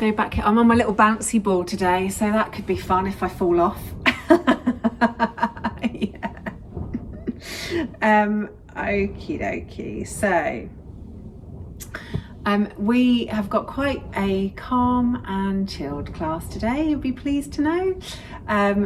go back. I'm on my little bouncy ball today, so that could be fun if I fall off. Yeah. Okie dokie. So we have got quite a calm and chilled class today, you'll be pleased to know.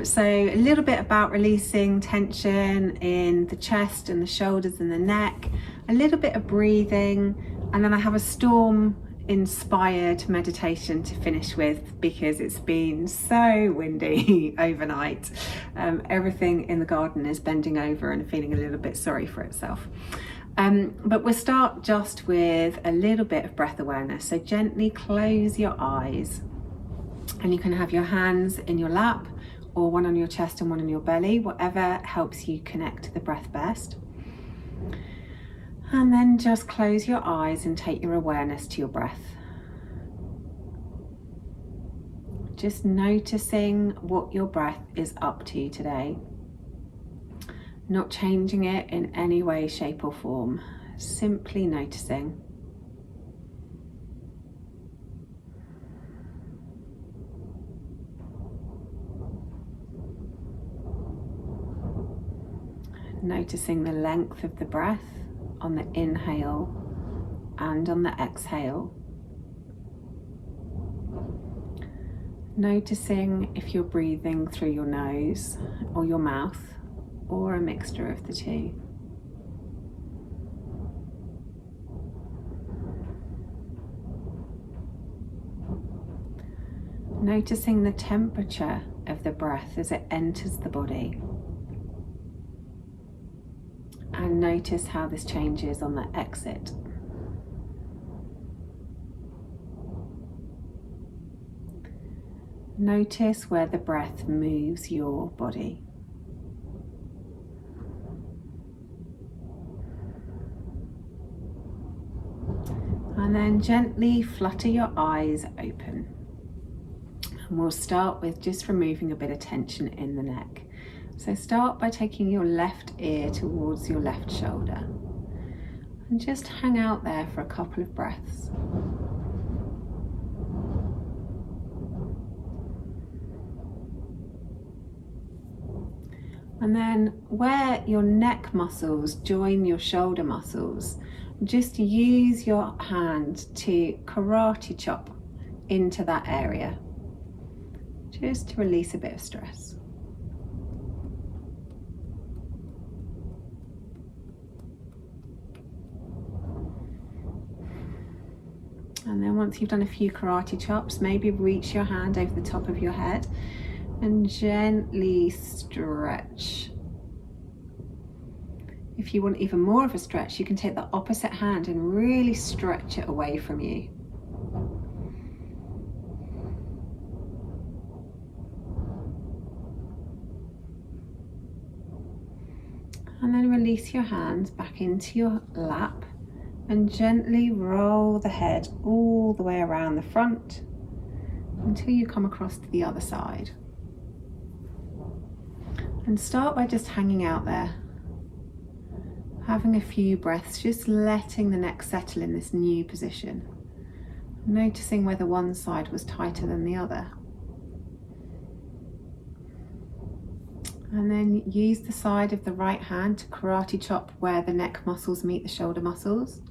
So a little bit about releasing tension in the chest and the shoulders and the neck, a little bit of breathing, and then I have a storm inspired meditation to finish with because it's been so windy overnight. Everything in the garden is bending over and feeling a little bit sorry for itself. But we'll start just with a little bit of breath awareness. So gently close your eyes, and you can have your hands in your lap or one on your chest and one on your belly, whatever helps you connect to the breath best. And then just close your eyes and take your awareness to your breath. Just noticing what your breath is up to today. Not changing it in any way, shape or form. Simply noticing. Noticing the length of the breath on the inhale and on the exhale. Noticing if you're breathing through your nose or your mouth or a mixture of the two. Noticing the temperature of the breath as it enters the body. And notice how this changes on the exit. Notice where the breath moves your body. And then gently flutter your eyes open. And we'll start with just removing a bit of tension in the neck. So start by taking your left ear towards your left shoulder and just hang out there for a couple of breaths. And then where your neck muscles join your shoulder muscles, just use your hand to karate chop into that area, just to release a bit of stress. And then once you've done a few karate chops, maybe reach your hand over the top of your head and gently stretch. If you want even more of a stretch, you can take the opposite hand and really stretch it away from you. And then release your hands back into your lap and gently roll the head all the way around the front until you come across to the other side. And start by just hanging out there, having a few breaths, just letting the neck settle in this new position, noticing whether one side was tighter than the other. And then use the side of the right hand to karate chop where the neck muscles meet the shoulder muscles,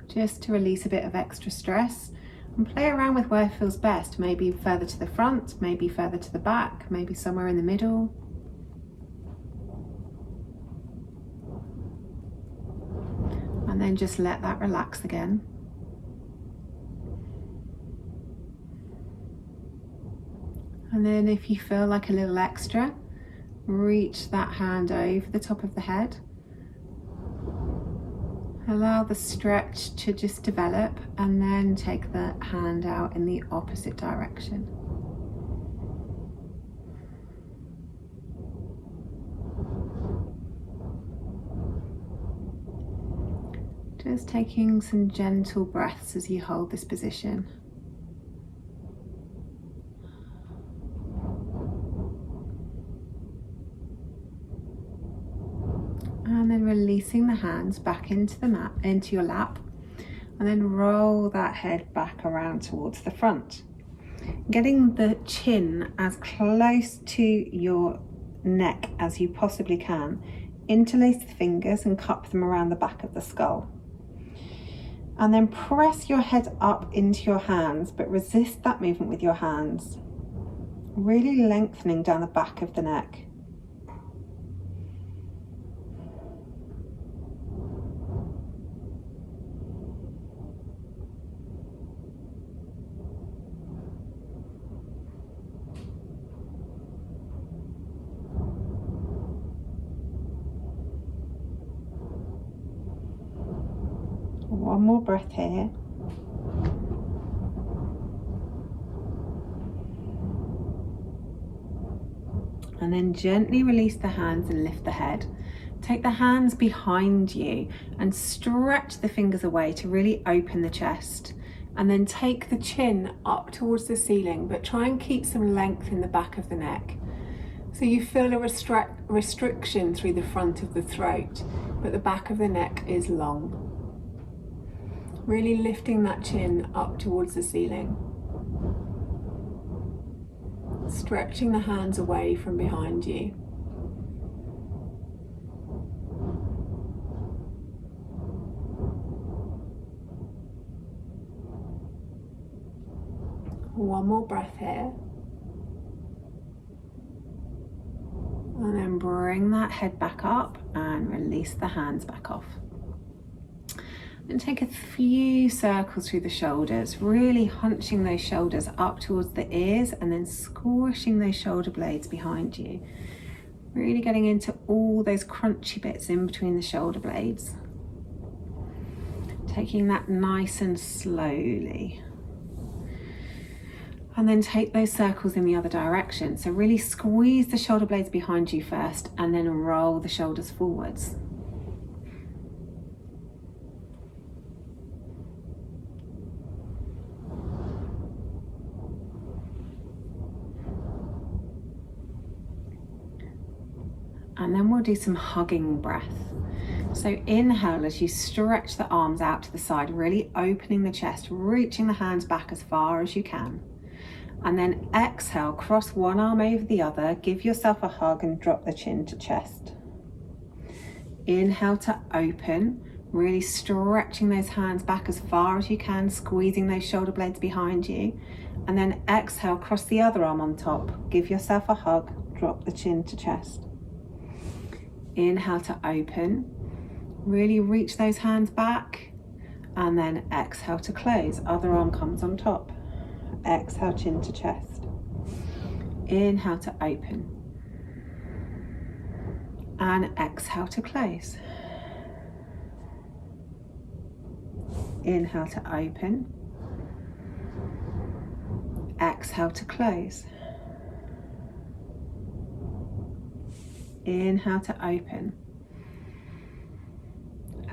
just to release a bit of extra stress, and play around with where it feels best, maybe further to the front, maybe further to the back, maybe somewhere in the middle. And then just let that relax again. And then if you feel like a little extra, reach that hand over the top of the head. Allow the stretch to just develop, and then take the hand out in the opposite direction. Just taking some gentle breaths as you hold this position. And then releasing the hands back into the mat, into your lap, and then roll that head back around towards the front. Getting the chin as close to your neck as you possibly can. Interlace the fingers and cup them around the back of the skull. And then press your head up into your hands, but resist that movement with your hands. Really lengthening down the back of the neck. One more breath here. And then gently release the hands and lift the head. Take the hands behind you and stretch the fingers away to really open the chest. And then take the chin up towards the ceiling, but try and keep some length in the back of the neck. So you feel a restriction through the front of the throat, but the back of the neck is long. Really lifting that chin up towards the ceiling. Stretching the hands away from behind you. One more breath here. And then bring that head back up and release the hands back off. And take a few circles through the shoulders, really hunching those shoulders up towards the ears and then squishing those shoulder blades behind you. Really getting into all those crunchy bits in between the shoulder blades. Taking that nice and slowly. And then take those circles in the other direction. So really squeeze the shoulder blades behind you first and then roll the shoulders forwards. And then we'll do some hugging breath. So inhale as you stretch the arms out to the side, really opening the chest, reaching the hands back as far as you can. And then exhale, cross one arm over the other, give yourself a hug and drop the chin to chest. Inhale to open, really stretching those hands back as far as you can, squeezing those shoulder blades behind you. And then exhale, cross the other arm on top, give yourself a hug, drop the chin to chest. Inhale to open, really reach those hands back, and then exhale to close, other arm comes on top. Exhale, chin to chest. Inhale to open, and exhale to close. Inhale to open, exhale to close. Inhale to open,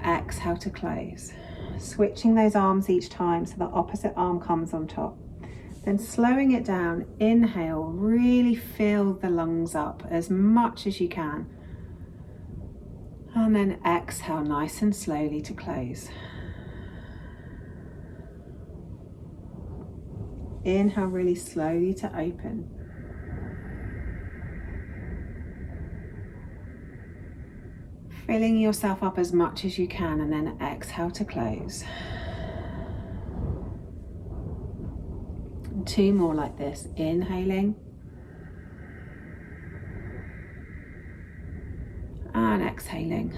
exhale to close. Switching those arms each time so the opposite arm comes on top. Then slowing it down, inhale, really fill the lungs up as much as you can. And then exhale nice and slowly to close. Inhale really slowly to open. Filling yourself up as much as you can, and then exhale to close. And 2 more like this, inhaling and exhaling.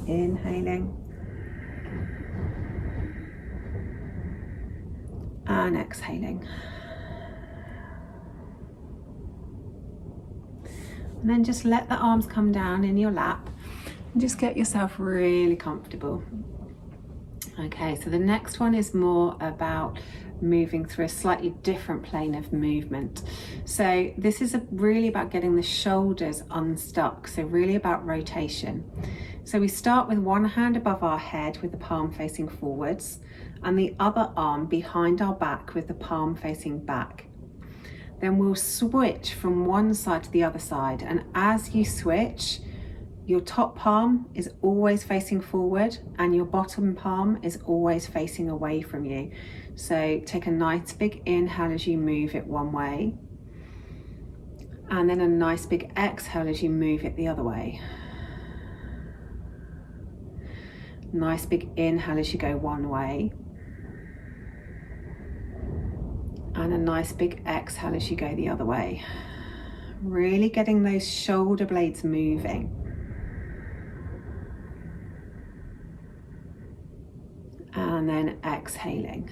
Inhaling and exhaling. And then just let the arms come down in your lap and just get yourself really comfortable. Okay, so the next one is more about moving through a slightly different plane of movement. So this is really about getting the shoulders unstuck, so really about rotation. So we start with one hand above our head with the palm facing forwards and the other arm behind our back with the palm facing back. Then we'll switch from one side to the other side, and as you switch, your top palm is always facing forward and your bottom palm is always facing away from you. So take a nice big inhale as you move it one way, and then a nice big exhale as you move it the other way. Nice big inhale as you go one way, and a nice big exhale as you go the other way. Really getting those shoulder blades moving. And then exhaling.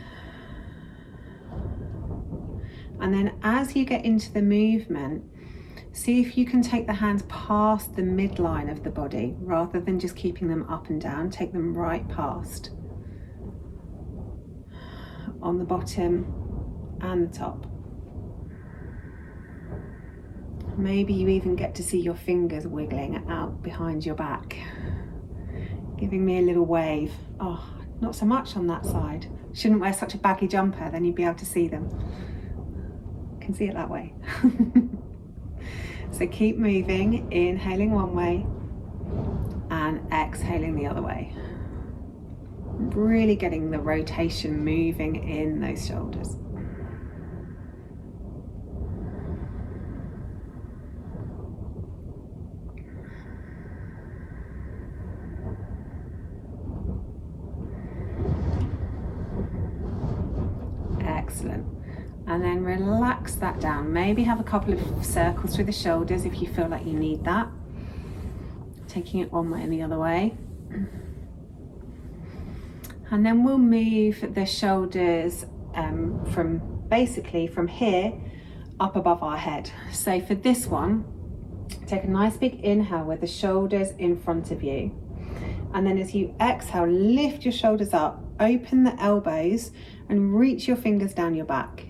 And then as you get into the movement, see if you can take the hands past the midline of the body rather than just keeping them up and down. Take them right past, on the bottom and the top. Maybe you even get to see your fingers wiggling out behind your back, giving me a little wave. Oh, not so much on that side. Shouldn't wear such a baggy jumper, then you'd be able to see them. Can see it that way. So keep moving, inhaling one way and exhaling the other way. Really getting the rotation moving in those shoulders. Excellent. And then relax that down. Maybe have a couple of circles through the shoulders if you feel like you need that. Taking it one way and the other way. And then we'll move the shoulders from here up above our head. So for this one, take a nice big inhale with the shoulders in front of you. And then as you exhale, lift your shoulders up, open the elbows and reach your fingers down your back.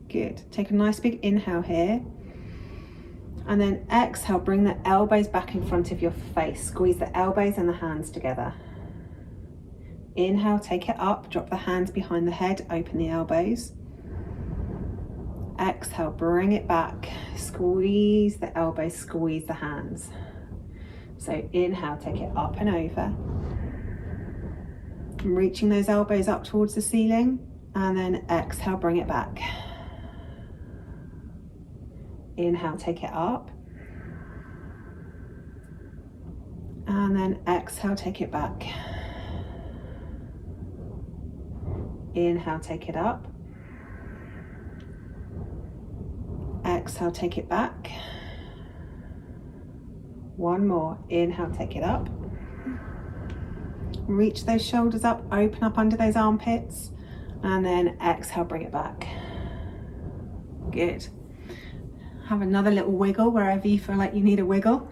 Good. Take a nice big inhale here. And then exhale, bring the elbows back in front of your face. Squeeze the elbows and the hands together. Inhale, take it up, drop the hands behind the head, open the elbows. Exhale, bring it back. Squeeze the elbows, squeeze the hands. So inhale, take it up and over. Reaching those elbows up towards the ceiling, and then exhale, bring it back. Inhale, take it up. And then exhale, take it back. Inhale, take it up. Exhale, take it back. One more. Inhale, take it up. Reach those shoulders up, open up under those armpits, and then exhale, bring it back. Good. Have another little wiggle wherever you feel like you need a wiggle.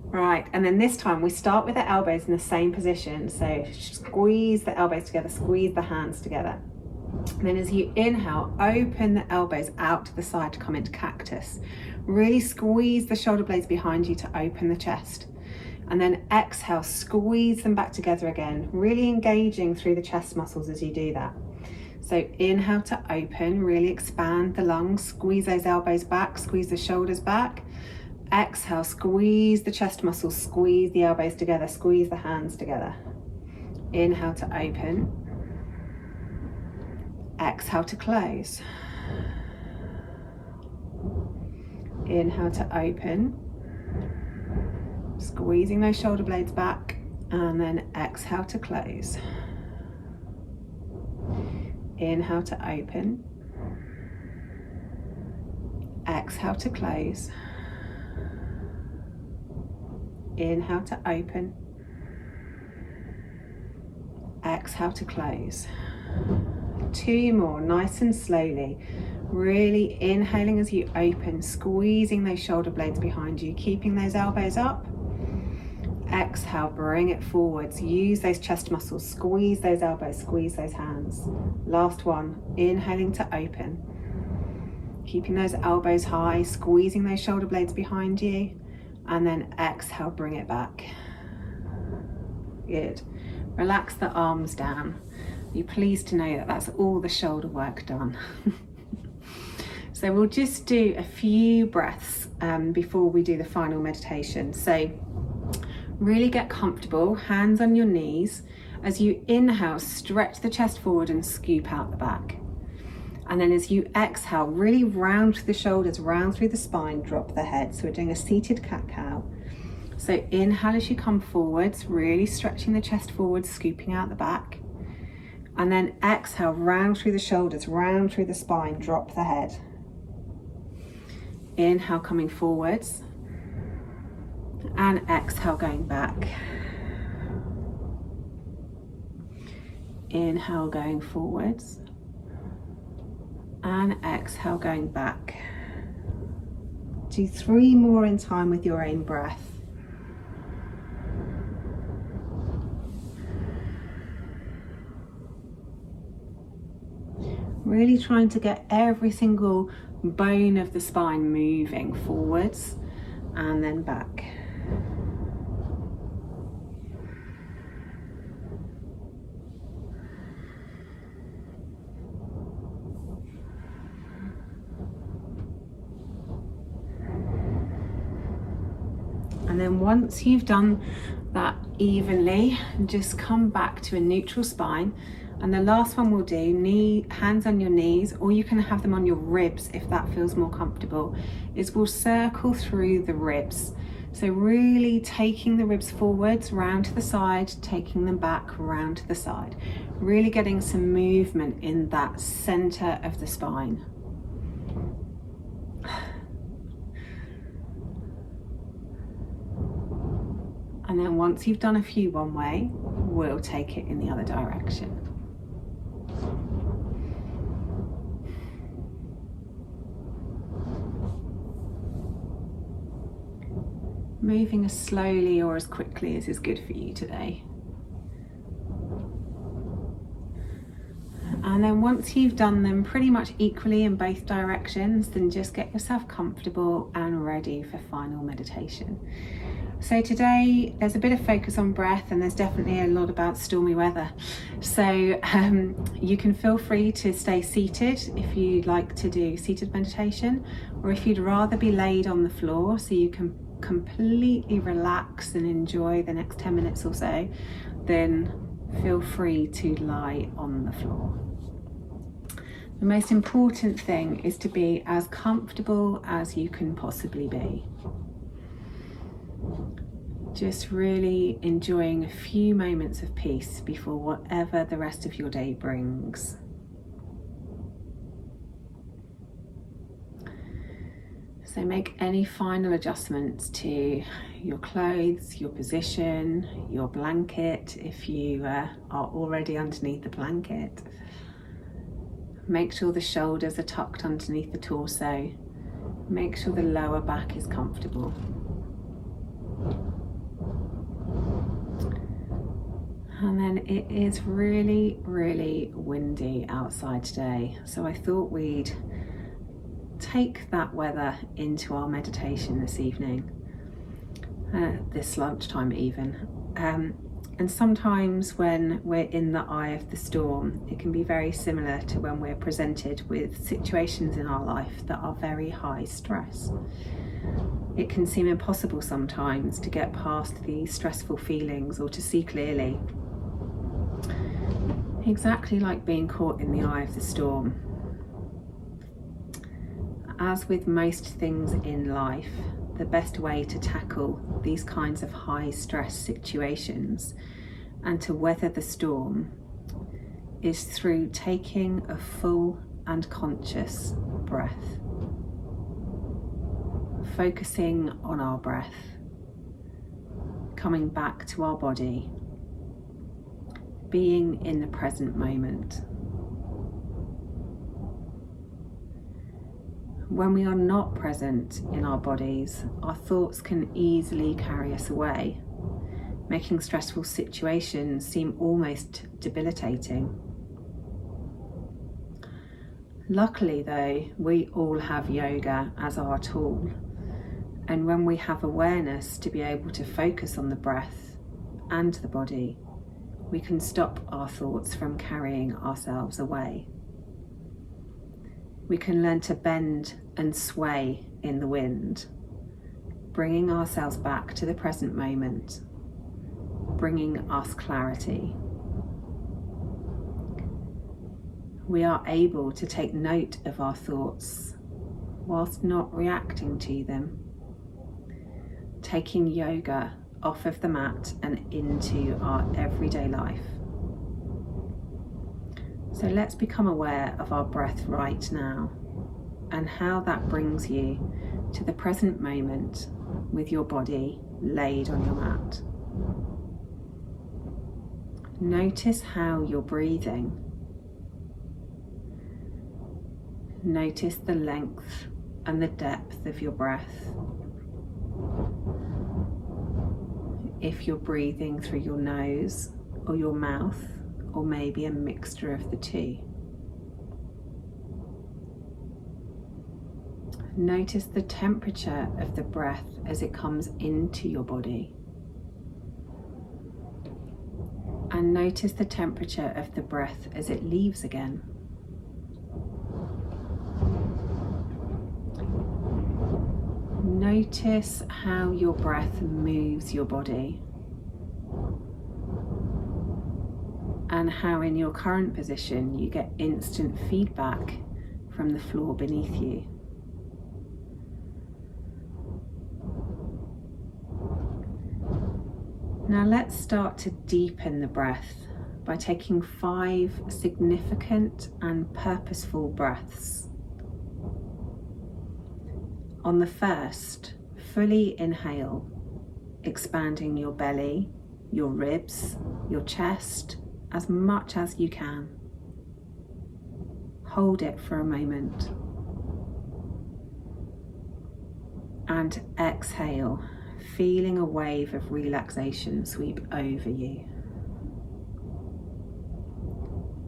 Right, and then this time we start with the elbows in the same position. So squeeze the elbows together, squeeze the hands together. And then as you inhale, open the elbows out to the side to come into cactus. Really squeeze the shoulder blades behind you to open the chest. And then exhale, squeeze them back together again, really engaging through the chest muscles as you do that. So inhale to open, really expand the lungs, squeeze those elbows back, squeeze the shoulders back. Exhale, squeeze the chest muscles, squeeze the elbows together, squeeze the hands together. Inhale to open. Exhale to close. Inhale to open. Squeezing those shoulder blades back, and then exhale to close. Inhale to open. Exhale to close. Inhale to open. Exhale to close. Two more, nice and slowly. Really inhaling as you open, squeezing those shoulder blades behind you, keeping those elbows up. Exhale, bring it forwards. Use those chest muscles, squeeze those elbows, squeeze those hands. Last one, inhaling to open. Keeping those elbows high, squeezing those shoulder blades behind you. And then exhale, bring it back. Good. Relax the arms down. You're pleased to know that that's all the shoulder work done. So we'll just do a few breaths before we do the final meditation. So really get comfortable, hands on your knees. As you inhale, stretch the chest forward and scoop out the back. And then as you exhale, really round through the shoulders, round through the spine, drop the head. So we're doing a seated cat-cow. So inhale as you come forwards, really stretching the chest forward, scooping out the back. And then exhale, round through the shoulders, round through the spine, drop the head. Inhale, coming forwards. And exhale, going back. Inhale, going forwards. And exhale, going back. Do 3 more in time with your own breath. Really trying to get every single bone of the spine moving forwards and then back. And then once you've done that evenly, just come back to a neutral spine. And the last one we'll do, hands on your knees, or you can have them on your ribs if that feels more comfortable, is we'll circle through the ribs. So really taking the ribs forwards, round to the side, taking them back, round to the side. Really getting some movement in that center of the spine. And then once you've done a few one way, we'll take it in the other direction. Moving as slowly or as quickly as is good for you today. And then once you've done them pretty much equally in both directions, then just get yourself comfortable and ready for final meditation. So today there's a bit of focus on breath, and there's definitely a lot about stormy weather. So you can feel free to stay seated if you'd like to do seated meditation, or if you'd rather be laid on the floor so you can completely relax and enjoy the next 10 minutes or so, then feel free to lie on the floor. The most important thing is to be as comfortable as you can possibly be. Just really enjoying a few moments of peace before whatever the rest of your day brings. So make any final adjustments to your clothes, your position, your blanket if you are already underneath the blanket. Make sure the shoulders are tucked underneath the torso. Make sure the lower back is comfortable. And then it is really, really windy outside today. So I thought we'd take that weather into our meditation this evening, this lunchtime even. And sometimes when we're in the eye of the storm, it can be very similar to when we're presented with situations in our life that are very high stress. It can seem impossible sometimes to get past these stressful feelings or to see clearly. Exactly like being caught in the eye of the storm. As with most things in life, the best way to tackle these kinds of high stress situations and to weather the storm is through taking a full and conscious breath. Focusing on our breath, coming back to our body, being in the present moment. When we are not present in our bodies, our thoughts can easily carry us away, making stressful situations seem almost debilitating. Luckily though, we all have yoga as our tool, and when we have awareness to be able to focus on the breath and the body, we can stop our thoughts from carrying ourselves away. We can learn to bend and sway in the wind, bringing ourselves back to the present moment, bringing us clarity. We are able to take note of our thoughts whilst not reacting to them, taking yoga off of the mat and into our everyday life. So let's become aware of our breath right now and how that brings you to the present moment with your body laid on your mat. Notice how you're breathing. Notice the length and the depth of your breath. If you're breathing through your nose or your mouth, or maybe a mixture of the two. Notice the temperature of the breath as it comes into your body. And notice the temperature of the breath as it leaves again. Notice how your breath moves your body, and how in your current position you get instant feedback from the floor beneath you. Now let's start to deepen the breath by taking 5 significant and purposeful breaths. On the first, fully inhale, expanding your belly, your ribs, your chest, as much as you can. Hold it for a moment. And exhale, feeling a wave of relaxation sweep over you.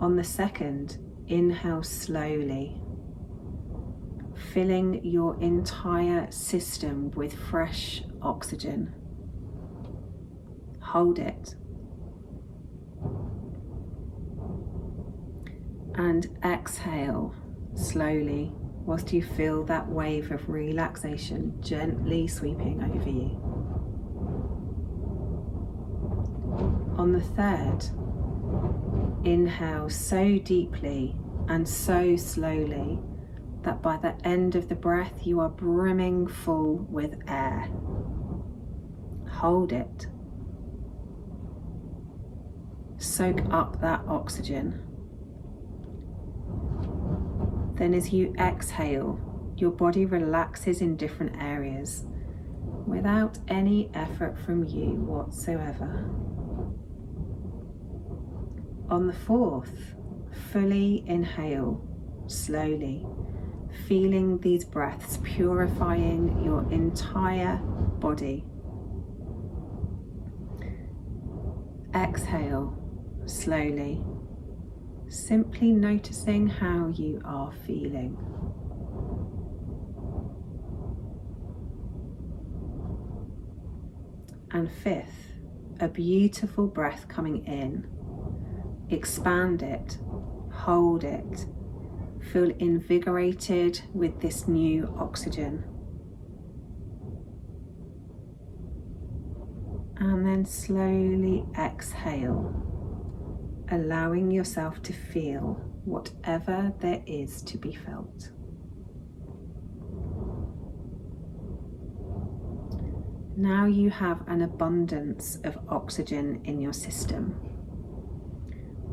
On the second, inhale slowly, filling your entire system with fresh oxygen. Hold it. And exhale slowly whilst you feel that wave of relaxation gently sweeping over you. On the third, inhale so deeply and so slowly that by the end of the breath you are brimming full with air. Hold it. Soak up that oxygen. Then as you exhale, your body relaxes in different areas without any effort from you whatsoever. On the fourth, fully inhale slowly, feeling these breaths purifying your entire body. Exhale slowly, simply noticing how you are feeling. And fifth, a beautiful breath coming in. Expand it, hold it, feel invigorated with this new oxygen. And then slowly exhale, allowing yourself to feel whatever there is to be felt. Now you have an abundance of oxygen in your system.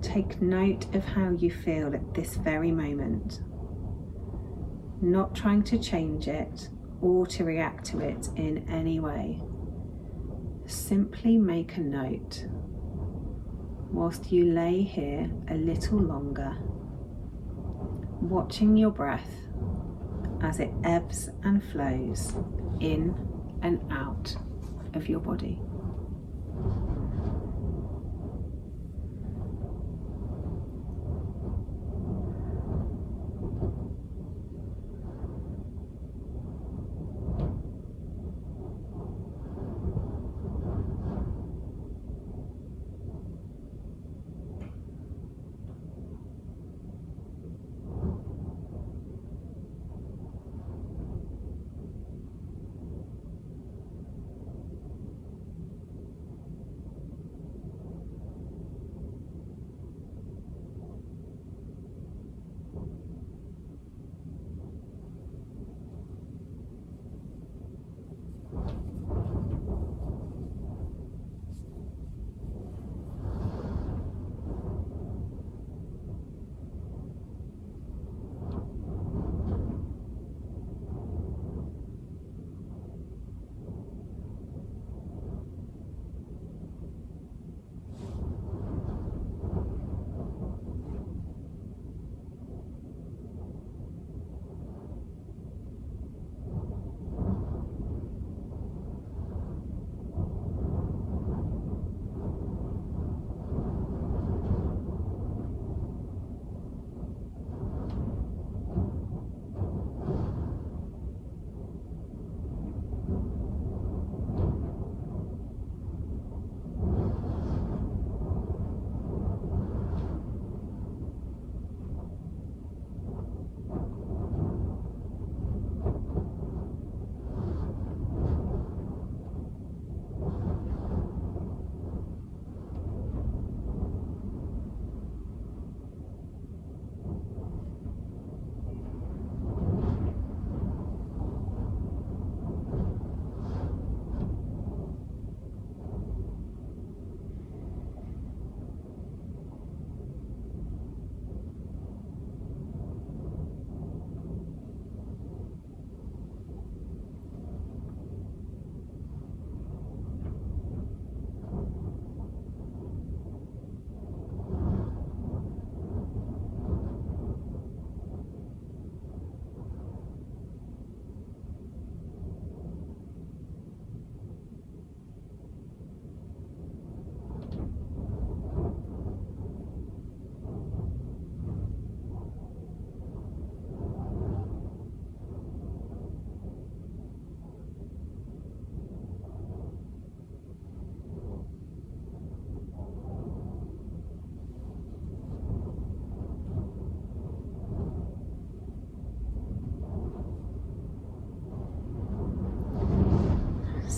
Take note of how you feel at this very moment, not trying to change it or to react to it in any way. Simply make a note whilst you lay here a little longer, watching your breath as it ebbs and flows in and out of your body.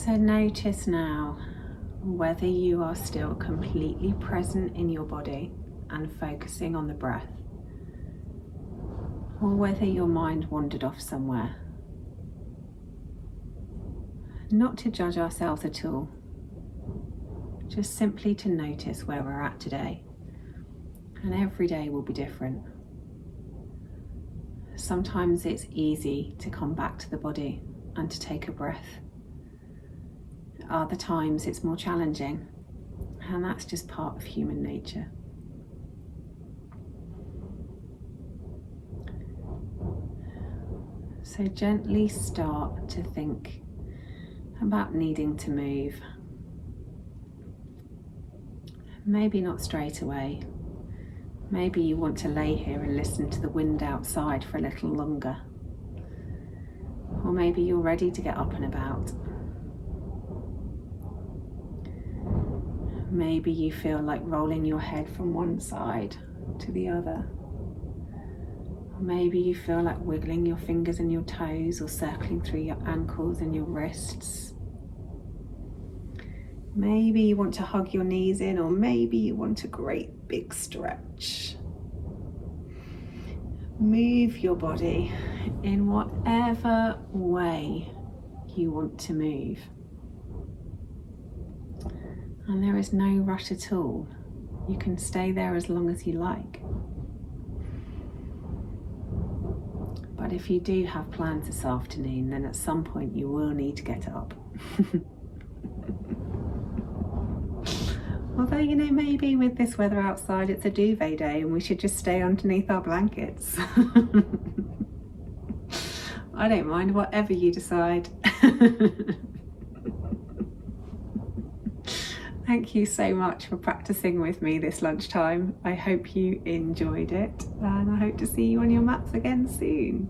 So notice now whether you are still completely present in your body and focusing on the breath, or whether your mind wandered off somewhere. Not to judge ourselves at all, just simply to notice where we're at today. And every day will be different. Sometimes it's easy to come back to the body and to take a breath. Other times it's more challenging, and that's just part of human nature. So gently start to think about needing to move. Maybe not straight away. Maybe you want to lay here and listen to the wind outside for a little longer. Or maybe you're ready to get up and about. Maybe you feel like rolling your head from one side to the other. Or maybe you feel like wiggling your fingers and your toes, or circling through your ankles and your wrists. Maybe you want to hug your knees in, or maybe you want a great big stretch. Move your body in whatever way you want to move. And there is no rush at all. You can stay there as long as you like. But if you do have plans this afternoon, then at some point you will need to get up. Although, you know, maybe with this weather outside, it's a duvet day and we should just stay underneath our blankets. I don't mind, whatever you decide. Thank you so much for practicing with me this lunchtime. I hope you enjoyed it, and I hope to see you on your mats again soon.